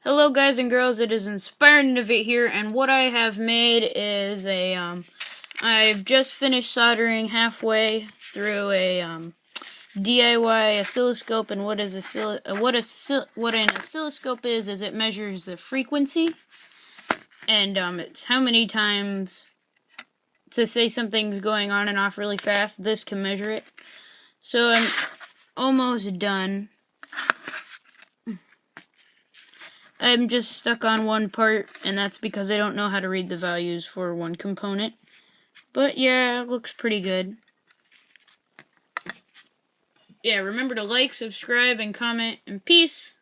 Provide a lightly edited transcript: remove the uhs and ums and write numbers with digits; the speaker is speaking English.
Hello guys and girls, it is Inspired Innovate here, and what I have made is I've just finished soldering halfway through a DIY oscilloscope. And what an oscilloscope is it measures the frequency, and it's how many times, to say something's going on and off really fast, this can measure it. So I'm almost done. I'm just stuck on one part, and that's because I don't know how to read the values for one component. But yeah, it looks pretty good. Yeah, remember to like, subscribe, and comment, and peace!